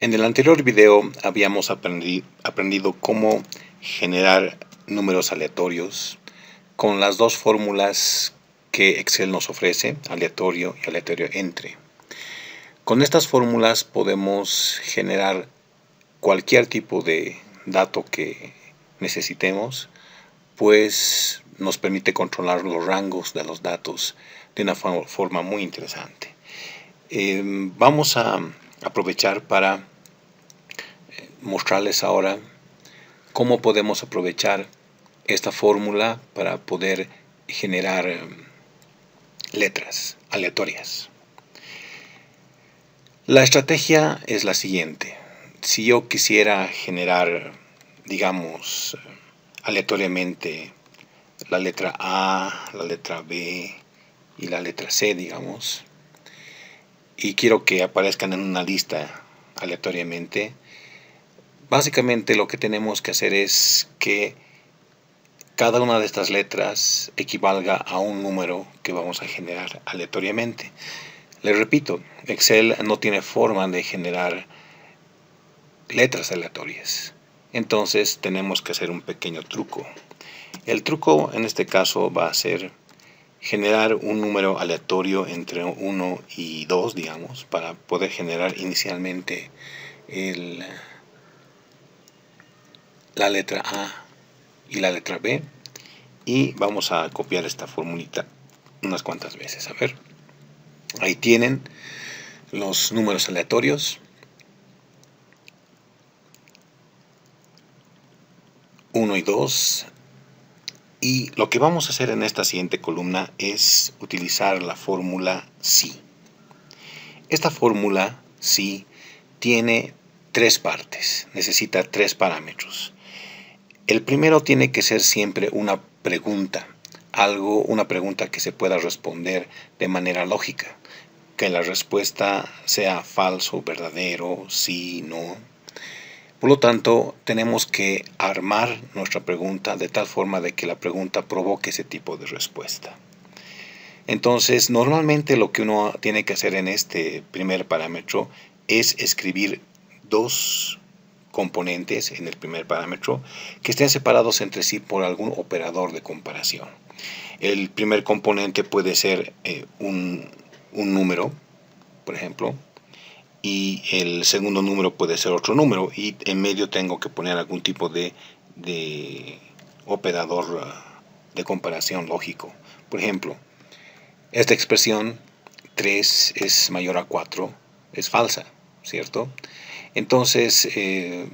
En el anterior video habíamos aprendido cómo generar números aleatorios con las dos fórmulas que Excel nos ofrece, aleatorio y aleatorio entre. Con estas fórmulas podemos generar cualquier tipo de dato que necesitemos, pues nos permite controlar los rangos de los datos de una forma muy interesante. Vamos a aprovechar para mostrarles ahora cómo podemos aprovechar esta fórmula para poder generar letras aleatorias. La estrategia es la siguiente. Si yo quisiera generar, digamos, aleatoriamente la letra A, la letra B y la letra C, digamos, y quiero que aparezcan en una lista aleatoriamente, básicamente lo que tenemos que hacer es que cada una de estas letras equivalga a un número que vamos a generar aleatoriamente. Les repito, Excel no tiene forma de generar letras aleatorias. Entonces tenemos que hacer un pequeño truco. El truco en este caso va a ser generar un número aleatorio entre 1 y 2, digamos, para poder generar inicialmente la letra A y la letra B, y vamos a copiar esta formulita unas cuantas veces. A ver, ahí tienen los números aleatorios. 1 y 2. Y lo que vamos a hacer en esta siguiente columna es utilizar la fórmula si. Esta fórmula si tiene tres partes, necesita tres parámetros. El primero tiene que ser siempre una pregunta, una pregunta que se pueda responder de manera lógica, que la respuesta sea falso, verdadero, sí, no. Por lo tanto, tenemos que armar nuestra pregunta de tal forma de que la pregunta provoque ese tipo de respuesta. Entonces, normalmente lo que uno tiene que hacer en este primer parámetro es escribir dos componentes en el primer parámetro que estén separados entre sí por algún operador de comparación. El primer componente puede ser un número, por ejemplo, y el segundo número puede ser otro número, y en medio tengo que poner algún tipo de operador de comparación lógico. Por ejemplo, esta expresión 3 es mayor a 4 es falsa, ¿cierto? Entonces,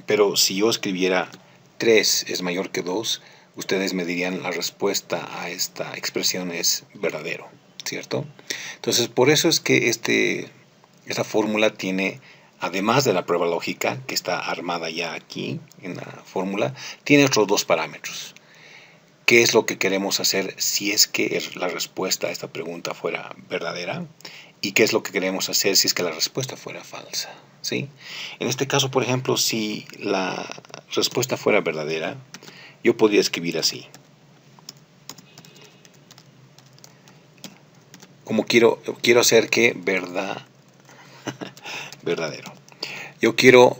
pero si yo escribiera 3 es mayor que 2, ustedes me dirían la respuesta a esta expresión es verdadero, ¿cierto? Entonces, por eso es que esta fórmula tiene, además de la prueba lógica, que está armada ya aquí en la fórmula, tiene otros dos parámetros. ¿Qué es lo que queremos hacer si es que la respuesta a esta pregunta fuera verdadera? ¿Y qué es lo que queremos hacer si es que la respuesta fuera falsa? ¿Sí? En este caso, por ejemplo, si la respuesta fuera verdadera, yo podría escribir así. Como quiero hacer que verdadero. Yo quiero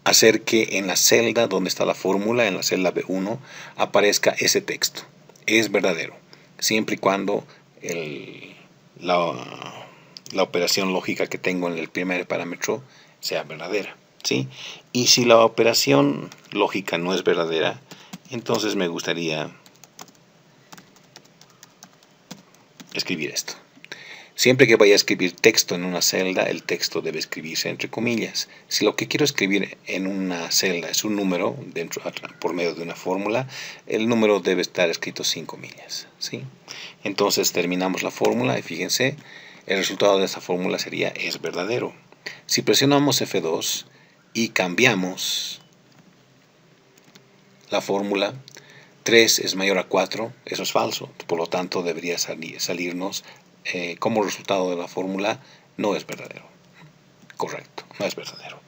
hacer que en la celda donde está la fórmula, en la celda B1, aparezca ese texto. Es verdadero, siempre y cuando la operación lógica que tengo en el primer parámetro sea verdadera, ¿sí? Y si la operación lógica no es verdadera, entonces me gustaría escribir esto. Siempre que vaya a escribir texto en una celda, el texto debe escribirse entre comillas. Si lo que quiero escribir en una celda es un número por medio de una fórmula, el número debe estar escrito sin comillas, ¿sí? Entonces terminamos la fórmula y fíjense, el resultado de esta fórmula sería es verdadero. Si presionamos F2 y cambiamos la fórmula, 3 es mayor a 4, eso es falso, por lo tanto debería salirnos como resultado de la fórmula no es verdadero. Correcto, no es verdadero.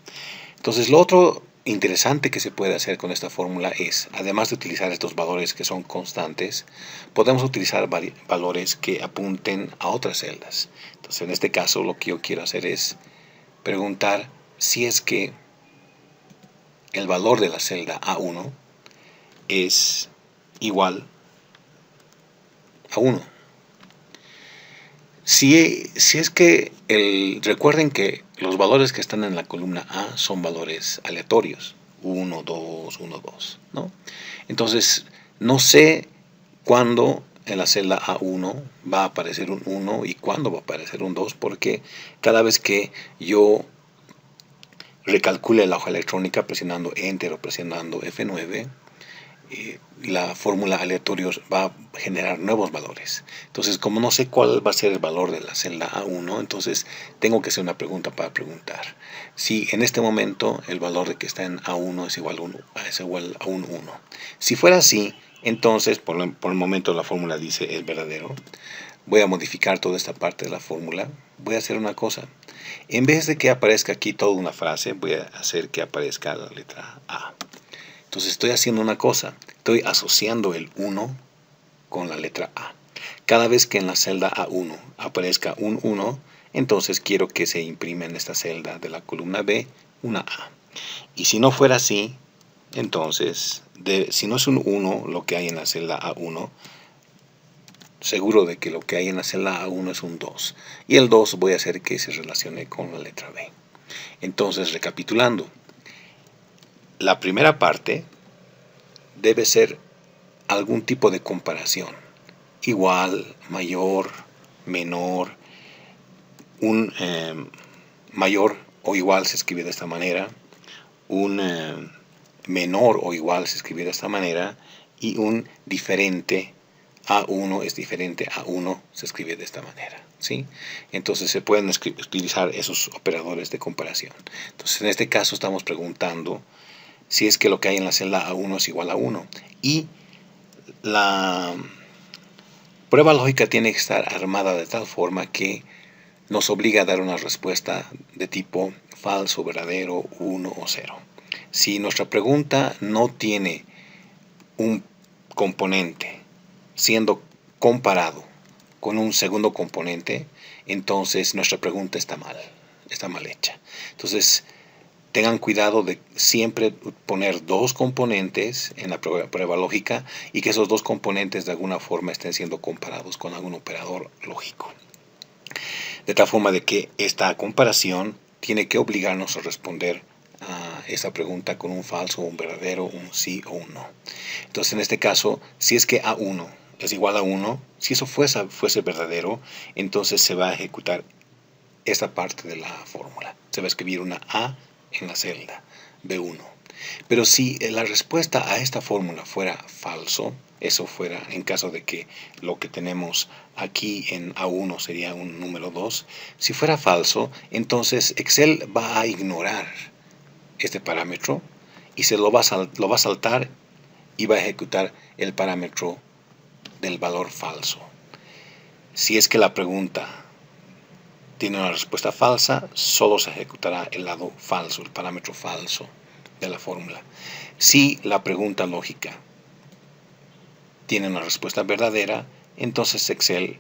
Entonces, lo otro interesante que se puede hacer con esta fórmula es, además de utilizar estos valores que son constantes, podemos utilizar valores que apunten a otras celdas. Entonces, en este caso, lo que yo quiero hacer es preguntar si es que el valor de la celda A1 es igual a 1. Si es que recuerden que los valores que están en la columna A son valores aleatorios, 1, 2, 1, 2, ¿no? Entonces, no sé cuándo en la celda A1 va a aparecer un 1 y cuándo va a aparecer un 2, porque cada vez que yo recalcule la hoja electrónica presionando Enter o presionando F9, la fórmula aleatoria va a generar nuevos valores. Entonces, como no sé cuál va a ser el valor de la celda A1, entonces tengo que hacer una pregunta para preguntar. Si en este momento el valor de que está en A1 es igual a un 1. Si fuera así, entonces por el momento la fórmula dice es verdadero. Voy a modificar toda esta parte de la fórmula. Voy a hacer una cosa. En vez de que aparezca aquí toda una frase, voy a hacer que aparezca la letra A. Entonces estoy haciendo una cosa, estoy asociando el 1 con la letra A. Cada vez que en la celda A1 aparezca un 1, entonces quiero que se imprima en esta celda de la columna B una A. Y si no fuera así, entonces, si no es un 1 lo que hay en la celda A1, seguro de que lo que hay en la celda A1 es un 2. Y el 2 voy a hacer que se relacione con la letra B. Entonces, recapitulando, la primera parte debe ser algún tipo de comparación. Igual, mayor, menor, un mayor o igual se escribe de esta manera, un menor o igual se escribe de esta manera, y un diferente A1 es diferente a 1 se escribe de esta manera. ¿Sí? Entonces se pueden utilizar esos operadores de comparación. Entonces en este caso estamos preguntando si es que lo que hay en la celda A1 es igual a 1. Y la prueba lógica tiene que estar armada de tal forma que nos obliga a dar una respuesta de tipo falso, verdadero, 1 o 0. Si nuestra pregunta no tiene un componente siendo comparado con un segundo componente, entonces nuestra pregunta está mal hecha. Entonces, tengan cuidado de siempre poner dos componentes en la prueba lógica y que esos dos componentes de alguna forma estén siendo comparados con algún operador lógico. De tal forma de que esta comparación tiene que obligarnos a responder a esa pregunta con un falso, un verdadero, un sí o un no. Entonces, en este caso, si es que A1 es igual a 1, si eso fuese verdadero, entonces se va a ejecutar esta parte de la fórmula. Se va a escribir una A en la celda B1. Pero si la respuesta a esta fórmula fuera falso, eso fuera en caso de que lo que tenemos aquí en A1 sería un número 2, si fuera falso, entonces Excel va a ignorar este parámetro y se lo va a saltar y va a ejecutar el parámetro del valor falso. Si es que la pregunta tiene una respuesta falsa, solo se ejecutará el lado falso, el parámetro falso de la fórmula. Si la pregunta lógica tiene una respuesta verdadera, entonces Excel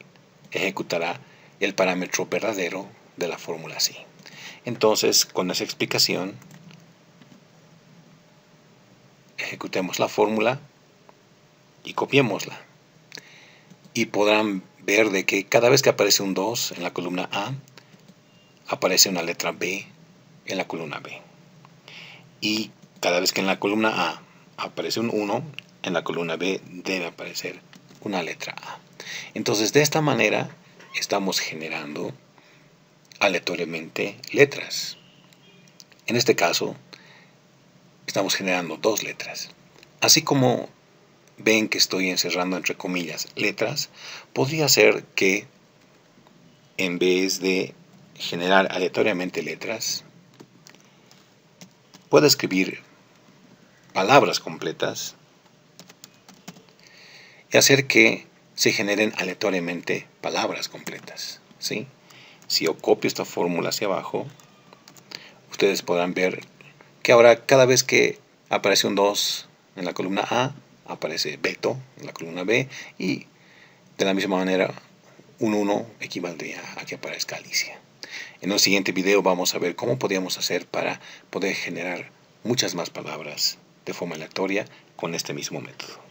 ejecutará el parámetro verdadero de la fórmula sí. Entonces, con esa explicación, ejecutemos la fórmula y copiémosla. Y podrán ver de que cada vez que aparece un 2 en la columna A, aparece una letra B en la columna B. Y cada vez que en la columna A aparece un 1, en la columna B debe aparecer una letra A. Entonces, de esta manera estamos generando aleatoriamente letras. En este caso, estamos generando dos letras. Así como ven que estoy encerrando entre comillas letras, podría ser que en vez de generar aleatoriamente letras, pueda escribir palabras completas y hacer que se generen aleatoriamente palabras completas. ¿Sí? Si yo copio esta fórmula hacia abajo, ustedes podrán ver que ahora cada vez que aparece un 2 en la columna A, aparece Beto en la columna B, y de la misma manera un 1 equivaldría a que aparezca Alicia. En el siguiente video vamos a ver cómo podríamos hacer para poder generar muchas más palabras de forma aleatoria con este mismo método.